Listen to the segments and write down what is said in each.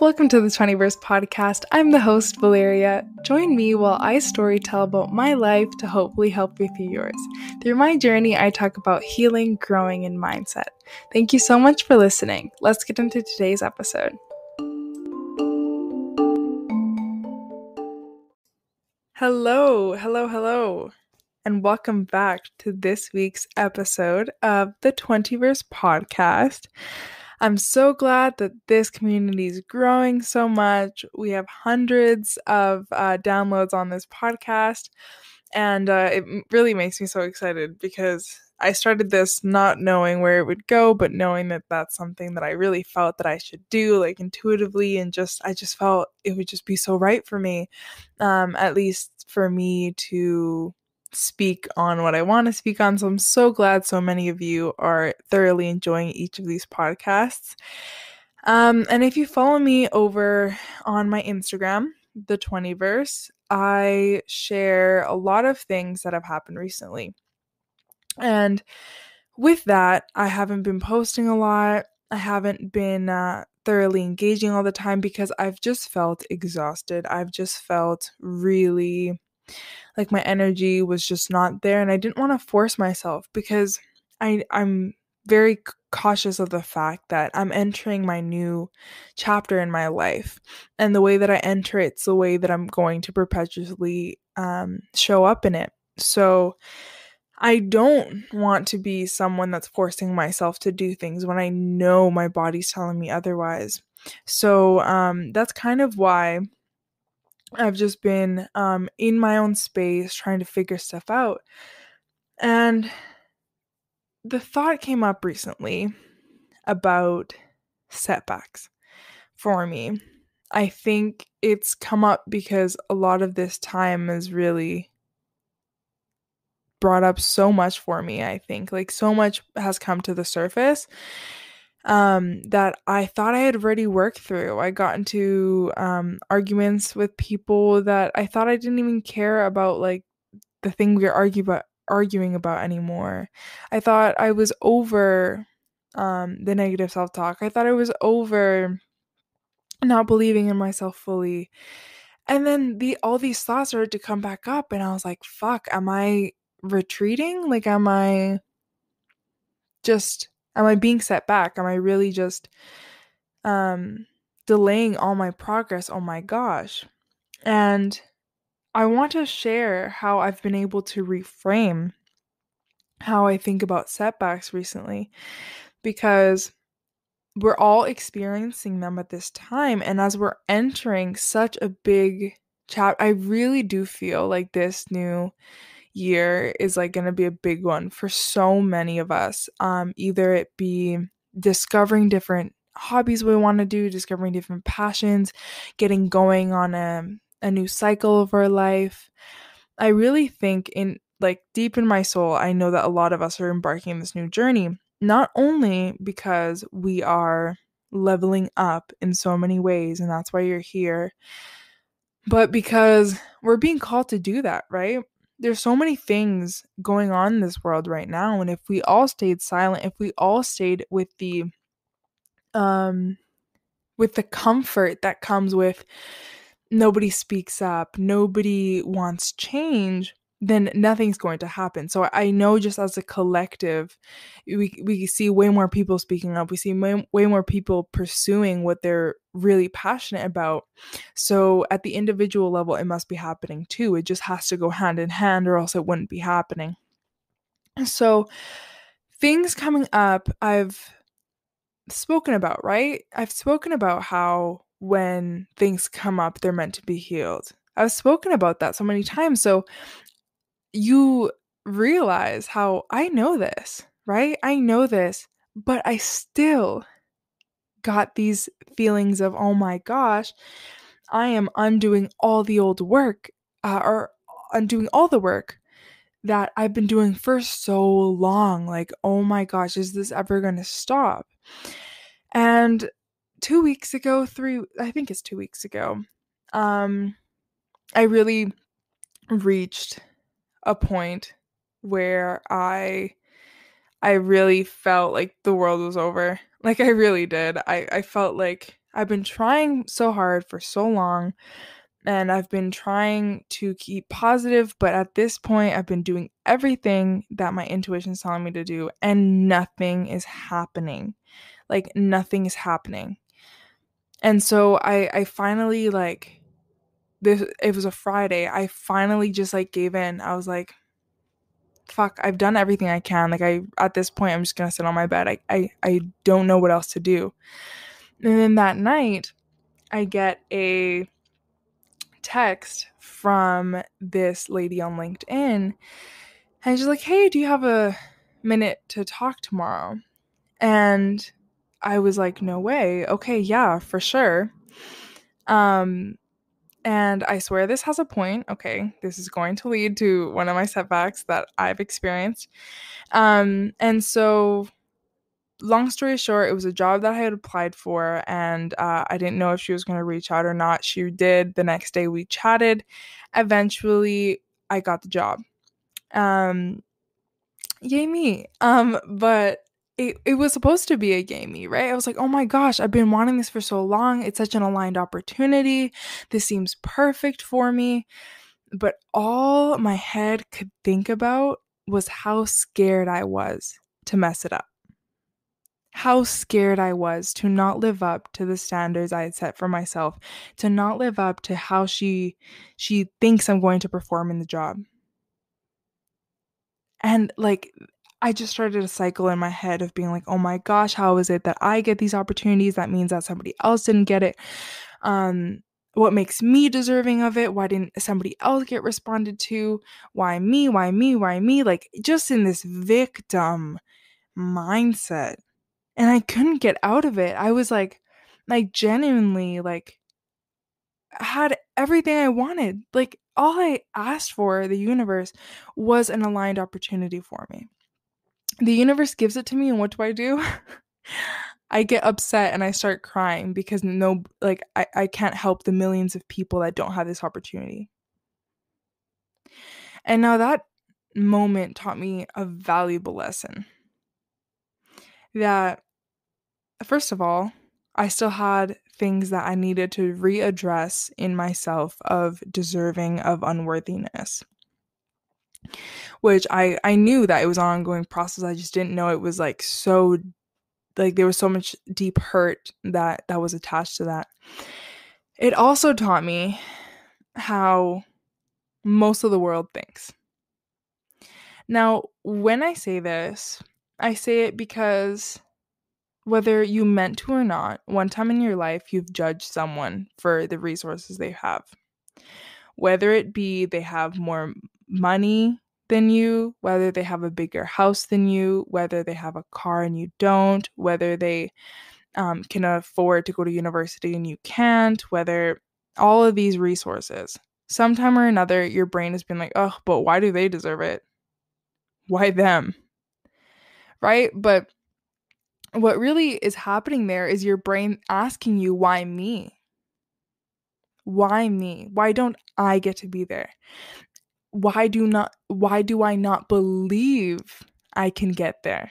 Welcome to the 20verse podcast. I'm the host, Valeria. Join me while I storytell about my life to hopefully help you through yours. Through my journey, I talk about healing, growing, and mindset. Thank you so much for listening. Let's get into today's episode. Hello, and welcome back to this week's episode of the 20verse podcast. I'm so glad that this community is growing so much. We have hundreds of downloads on this podcast, and it really makes me so excited because I started this not knowing where it would go, but knowing that that's something that I really felt that I should do, like intuitively, and I just felt it would just be so right for me, at least for me to speak on what I want to speak on. So I'm so glad so many of you are thoroughly enjoying each of these podcasts. And if you follow me over on my Instagram, the 20verse, I share a lot of things that have happened recently. And with that, I haven't been posting a lot. I haven't been thoroughly engaging all the time because I've just felt exhausted. I've just felt really like my energy was just not there, and I didn't want to force myself because I'm very cautious of the fact that I'm entering my new chapter in my life, and the way that I enter it's the way that I'm going to perpetually show up in it. So I don't want to be someone that's forcing myself to do things when I know my body's telling me otherwise. So that's kind of why I've just been in my own space trying to figure stuff out. And the thought came up recently about setbacks for me. I think it's come up because a lot of this time has really brought up so much for me. I think like so much has come to the surface that I thought I had already worked through. I got into arguments with people that I thought I didn't even care about, like the thing we were arguing about anymore. I thought I was over the negative self-talk. I thought I was over not believing in myself fully. And then all these thoughts started to come back up, and I was like, fuck, am I retreating? Like, am I being set back? Am I really just delaying all my progress? Oh my gosh. And I want to share how I've been able to reframe how I think about setbacks recently, because we're all experiencing them at this time. And as we're entering such a big chapter, I really do feel like this new year is like going to be a big one for so many of us. Either it be discovering different hobbies we want to do, discovering different passions, getting going on a new cycle of our life. I really think in like deep in my soul, I know that a lot of us are embarking on this new journey, not only because we are leveling up in so many ways, and that's why you're here, but because we're being called to do that, right? There's so many things going on in this world right now, and if we all stayed silent, if we all stayed with the comfort that comes with nobody speaks up, nobody wants change, then nothing's going to happen. So I know just as a collective, we see way more people speaking up. We see way more people pursuing what they're really passionate about. So at the individual level, it must be happening too. It just has to go hand in hand, or else it wouldn't be happening. So things coming up, I've spoken about, right? I've spoken about how when things come up, they're meant to be healed. I've spoken about that so many times. So you realize how I know this, right? I know this, but I still got these feelings of, oh my gosh, I am undoing all the old work, or undoing all the work that I've been doing for so long. Like, oh my gosh, is this ever going to stop? And 2 weeks ago, I think it's 2 weeks ago, I really reached a point where I really felt like the world was over. Like, I really did. I felt like I've been trying so hard for so long, and I've been trying to keep positive, but at this point, I've been doing everything that my intuition is telling me to do, and nothing is happening. Like, nothing is happening. And so I finally, like, it was a Friday. I finally just, like, gave in. I was like, fuck, I've done everything I can. Like, at this point, I'm just gonna sit on my bed. I don't know what else to do. And then that night, I get a text from this lady on LinkedIn, and she's like, hey, do you have a minute to talk tomorrow? And I was like, no way. Okay, yeah, for sure. And I swear this has a point. Okay, this is going to lead to one of my setbacks that I've experienced. And so, long story short, it was a job that I had applied for, and I didn't know if she was going to reach out or not. She did. The next day we chatted. Eventually, I got the job. Yay me. But it was supposed to be a yay me, right? I was like, oh my gosh, I've been wanting this for so long. It's such an aligned opportunity. This seems perfect for me. But all my head could think about was how scared I was to mess it up. How scared I was to not live up to the standards I had set for myself, to not live up to how she thinks I'm going to perform in the job. And like, I just started a cycle in my head of being like, oh my gosh, how is it that I get these opportunities? That means that somebody else didn't get it. What makes me deserving of it? Why didn't somebody else get responded to? Why me? Why me? Why me? Like, just in this victim mindset. And I couldn't get out of it. I was like genuinely, like, had everything I wanted. Like, all I asked for the universe was an aligned opportunity for me. The universe gives it to me, and what do? I get upset and I start crying because I can't help the millions of people that don't have this opportunity. And now that moment taught me a valuable lesson. That, first of all, I still had things that I needed to readdress in myself of deserving of unworthiness, which I knew that it was an ongoing process. I just didn't know it was like so, like, there was so much deep hurt that was attached to that. It also taught me how most of the world thinks. Now, when I say this, I say it because whether you meant to or not, one time in your life, you've judged someone for the resources they have. Whether it be they have more money than you, whether they have a bigger house than you, whether they have a car and you don't, whether they can afford to go to university and you can't, whether all of these resources, sometime or another, your brain has been like, oh, but why do they deserve it? Why them? Right? But what really is happening there is your brain asking you, why me? Why me? Why don't I get to be there? Why do I not believe I can get there?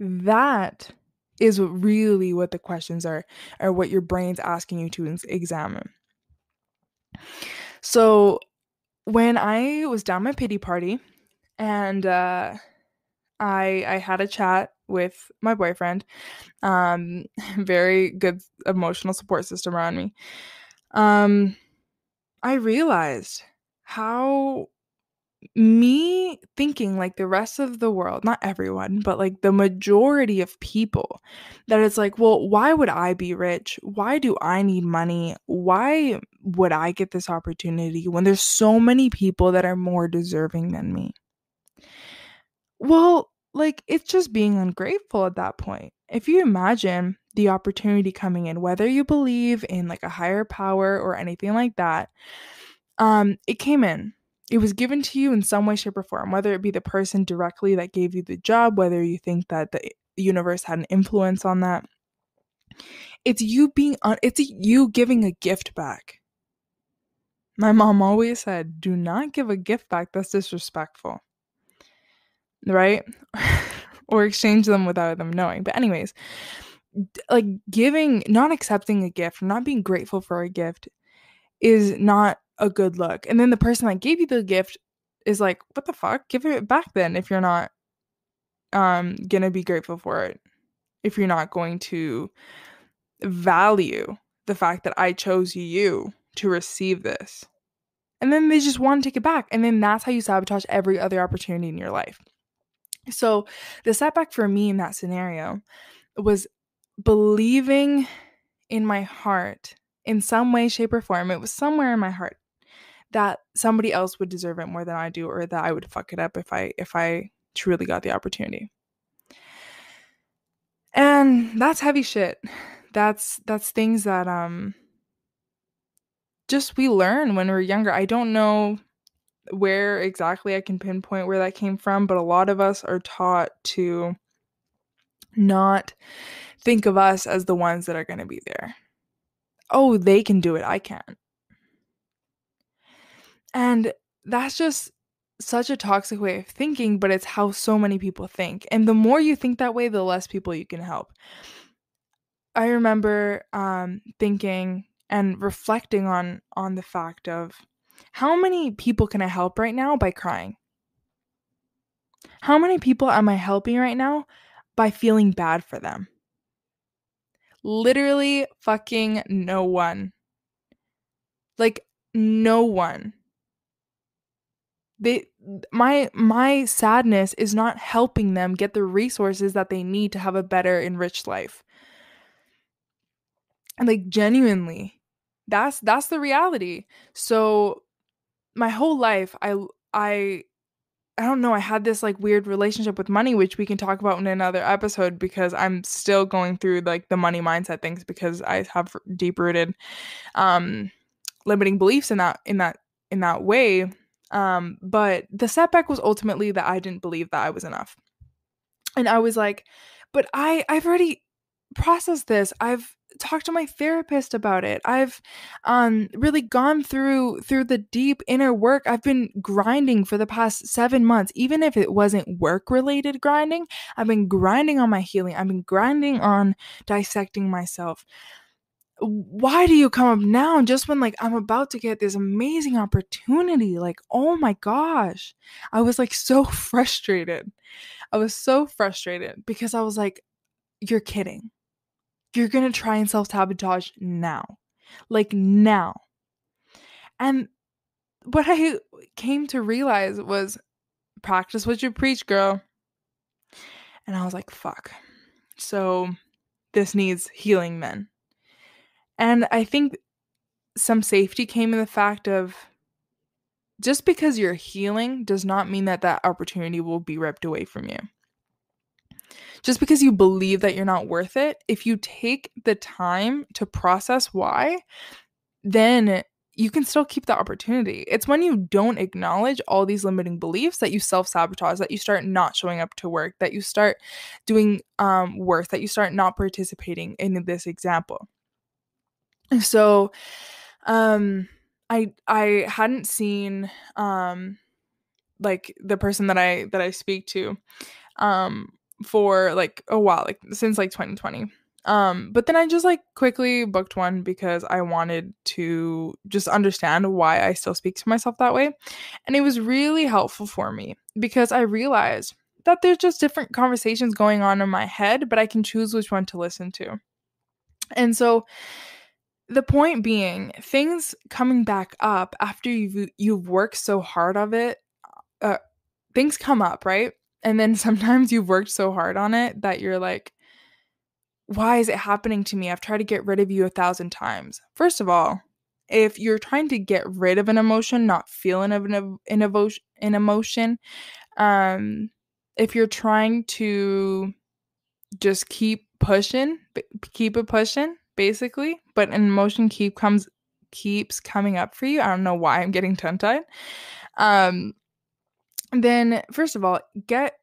That is really what the questions are, or what your brain's asking you to examine. So when I was down my pity party, and I had a chat with my boyfriend, very good emotional support system around me, I realized how me thinking like the rest of the world, not everyone, but like the majority of people, that it's like, well, why would I be rich? Why do I need money? Why would I get this opportunity when there's so many people that are more deserving than me? Well, like, it's just being ungrateful at that point. If you imagine the opportunity coming in, whether you believe in like a higher power or anything like that, it came in. It was given to you in some way, shape, or form, whether it be the person directly that gave you the job, whether you think that the universe had an influence on that. It's you it's you giving a gift back. My mom always said, do not give a gift back. That's disrespectful. Right? Or exchange them without them knowing. But anyways, like not accepting a gift, not being grateful for a gift is not a good look. And then the person that gave you the gift is like, what the fuck? Give it back then if you're not gonna be grateful for it. If you're not going to value the fact that I chose you to receive this. And then they just want to take it back. And then that's how you sabotage every other opportunity in your life. So the setback for me in that scenario was believing in my heart in some way, shape, or form. It was somewhere in my heart that somebody else would deserve it more than I do, or that I would fuck it up if I truly got the opportunity. And that's heavy shit. That's things that just we learn when we're younger. I don't know where exactly I can pinpoint where that came from, but a lot of us are taught to not think of us as the ones that are going to be there. Oh, they can do it, I can't. And that's just such a toxic way of thinking, but it's how so many people think. And the more you think that way, the less people you can help. I remember thinking and reflecting on the fact of how many people can I help right now by crying? How many people am I helping right now by feeling bad for them? Literally fucking no one. Like, no one. My sadness is not helping them get the resources that they need to have a better, enriched life. And like, genuinely, that's the reality. So my whole life, I don't know, I had this like weird relationship with money, which we can talk about in another episode, because I'm still going through like the money mindset things, because I have deep rooted limiting beliefs in that way. But the setback was ultimately that I didn't believe that I was enough. And I was like, but I've already processed this. I've talked to my therapist about it. I've really gone through the deep inner work. I've been grinding for the past 7 months. Even if it wasn't work related grinding, I've been grinding on my healing. I've been grinding on dissecting myself. Why do you come up now just when like I'm about to get this amazing opportunity? Like, oh my gosh. I was like so frustrated. I was so frustrated because I was like, you're kidding. You're going to try and self-sabotage now. Like now. And what I came to realize was, practice what you preach, girl. And I was like, fuck. So this needs healing then. And I think some safety came in the fact of, just because you're healing does not mean that opportunity will be ripped away from you. Just because you believe that you're not worth it, if you take the time to process why, then you can still keep the opportunity. It's when you don't acknowledge all these limiting beliefs that you self-sabotage, that you start not showing up to work, that you start doing worse, that you start not participating in this example. So I hadn't seen like the person that I speak to for like a while, like since like 2020. But then I just like quickly booked one because I wanted to just understand why I still speak to myself that way. And it was really helpful for me because I realized that there's just different conversations going on in my head, but I can choose which one to listen to. And so the point being, things coming back up after you've worked so hard of it, things come up, right? And then sometimes you've worked so hard on it that you're like, why is it happening to me? I've tried to get rid of you 1,000 times. First of all, if you're trying to get rid of an emotion, not feeling of an emotion, if you're trying to just keep it pushing, basically, but an emotion keeps coming up for you. I don't know why I'm getting tongue-tied. Then first of all, get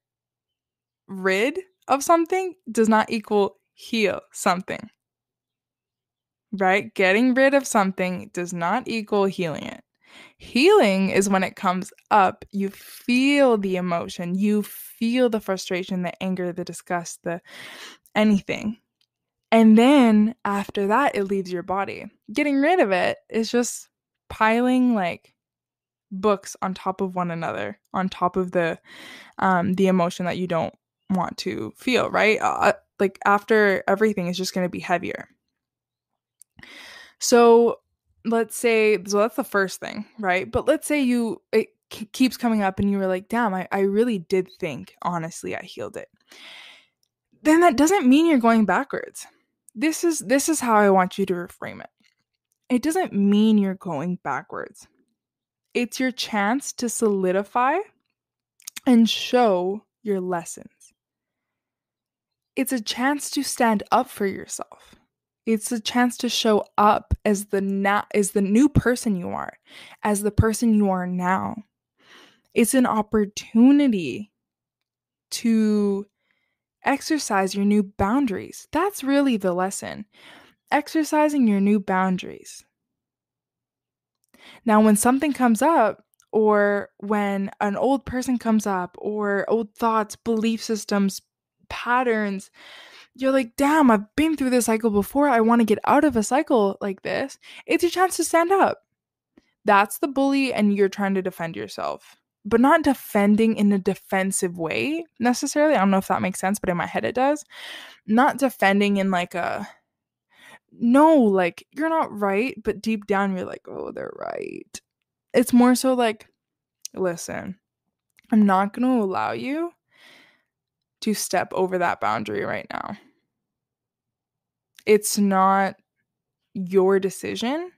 rid of something does not equal heal something, right? Getting rid of something does not equal healing it. Healing is when it comes up, you feel the emotion, you feel the frustration, the anger, the disgust, the anything. And then after that, it leaves your body. Getting rid of it is just piling like books on top of one another, on top of the emotion that you don't want to feel, right? Like after everything is just going to be heavier. So let's say, so that's the first thing, right? But let's say it keeps coming up and you were like, damn, I really did think, honestly, I healed it. Then that doesn't mean you're going backwards. This is how I want you to reframe it. It doesn't mean you're going backwards. It's your chance to solidify and show your lessons. It's a chance to stand up for yourself. It's a chance to show up as the new person you are, as the person you are now. It's an opportunity to exercise your new boundaries. That's really the lesson. Exercising your new boundaries. Now, when something comes up, or when an old person comes up, or old thoughts, belief systems, patterns, you're like, damn, I've been through this cycle before. I want to get out of a cycle like this. It's your chance to stand up. That's the bully, and you're trying to defend yourself, but not defending in a defensive way necessarily. I don't know if that makes sense, but in my head it does. Not defending in like no, like you're not right, but deep down you're like, oh, they're right. It's more so like, listen, I'm not going to allow you to step over that boundary right now. It's not your decision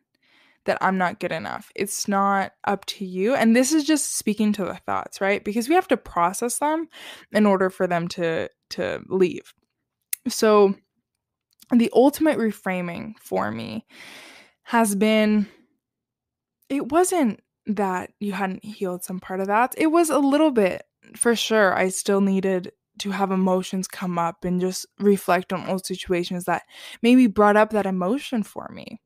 that I'm not good enough. It's not up to you. And this is just speaking to the thoughts, right? Because we have to process them in order for them to leave. So the ultimate reframing for me has been, it wasn't that you hadn't healed some part of that. It was a little bit, for sure. I still needed to have emotions come up and just reflect on old situations that maybe brought up that emotion for me.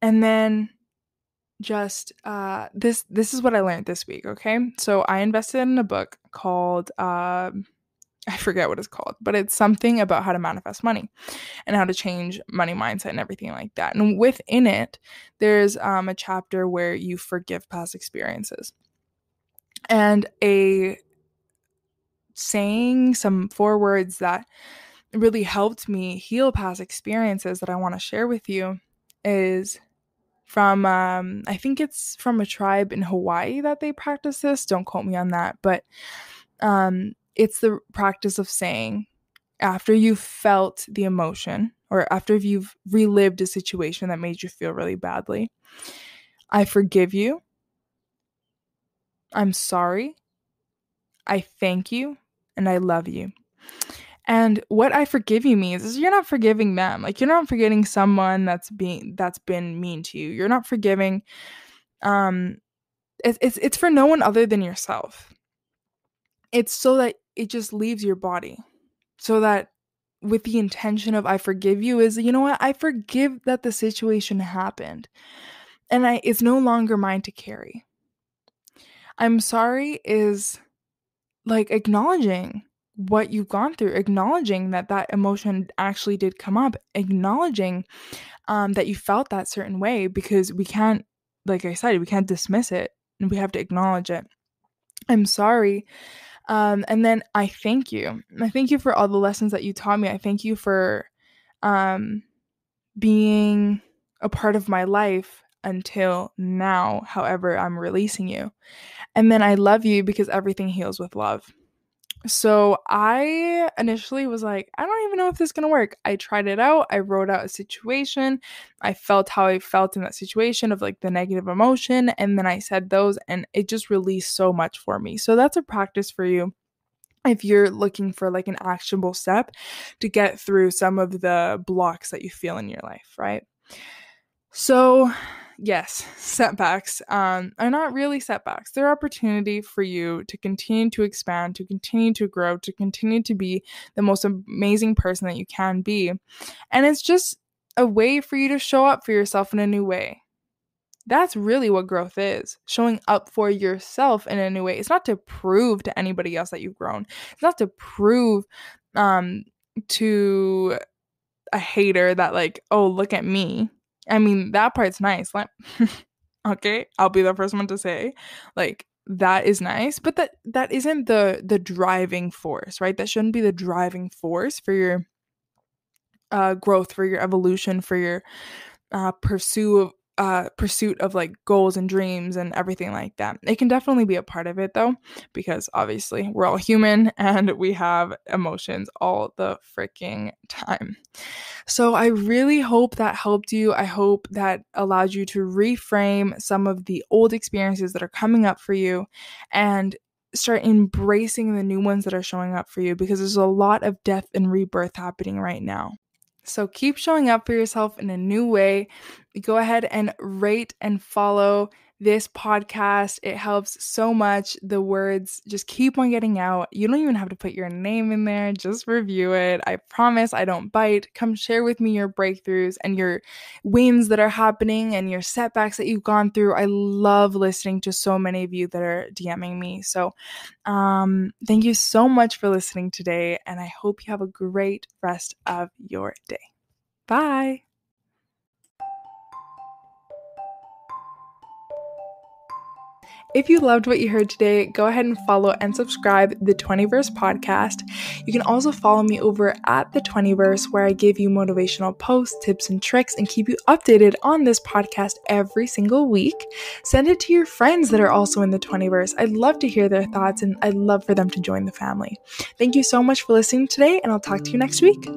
And then just this is what I learned this week, okay? So I invested in a book called I forget what it's called, but it's something about how to manifest money and how to change money mindset and everything like that. And within it, there's a chapter where you forgive past experiences. And a saying, some 4 words that really helped me heal past experiences that I want to share with you is from I think it's from a tribe in Hawaii that they practice this. Don't quote me on that, but it's the practice of saying, after you've felt the emotion or after you've relived a situation that made you feel really badly, I forgive you. I'm sorry. I thank you. And I love you. And what I forgive you means is you're not forgiving them. Like, you're not forgetting someone that's been mean to you. You're not forgiving. It's for no one other than yourself. It's so that it just leaves your body. So that with the intention of I forgive you is, you know what? I forgive that the situation happened. And it's no longer mine to carry. I'm sorry is like acknowledging what you've gone through, acknowledging that emotion actually did come up, acknowledging that you felt that certain way, because we can't, like I said, we can't dismiss it and we have to acknowledge it. I'm sorry. And then I thank you. I thank you for all the lessons that you taught me. I thank you for being a part of my life until now, however I'm releasing you. And then I love you because everything heals with love. So I initially was like, I don't even know if this is going to work. I tried it out. I wrote out a situation. I felt how I felt in that situation of like the negative emotion. And then I said those, and it just released so much for me. So that's a practice for you if you're looking for like an actionable step to get through some of the blocks that you feel in your life, right? So yes, setbacks are not really setbacks. They're opportunity for you to continue to expand, to continue to grow, to continue to be the most amazing person that you can be. And it's just a way for you to show up for yourself in a new way. That's really what growth is, showing up for yourself in a new way. It's not to prove to anybody else that you've grown. It's not to prove to a hater that like, oh, look at me. I mean, that part's nice. Like, okay, I'll be the first one to say, like, that is nice, but that isn't the driving force, right? That shouldn't be the driving force for your growth, for your evolution, for your pursuit of like goals and dreams and everything like that. It can definitely be a part of it though, because obviously we're all human and we have emotions all the freaking time. So I really hope that helped you. I hope that allowed you to reframe some of the old experiences that are coming up for you and start embracing the new ones that are showing up for you, because there's a lot of death and rebirth happening right now. So keep showing up for yourself in a new way. Go ahead and rate and follow this podcast. It helps so much. The words just keep on getting out. You don't even have to put your name in there. Just review it. I promise I don't bite. Come share with me your breakthroughs and your wins that are happening and your setbacks that you've gone through. I love listening to so many of you that are DMing me. So thank you so much for listening today, and I hope you have a great rest of your day. Bye. If you loved what you heard today, go ahead and follow and subscribe the 20verse podcast. You can also follow me over at the 20verse, where I give you motivational posts, tips, and tricks, and keep you updated on this podcast every single week. Send it to your friends that are also in the 20verse. I'd love to hear their thoughts, and I'd love for them to join the family. Thank you so much for listening today, and I'll talk to you next week.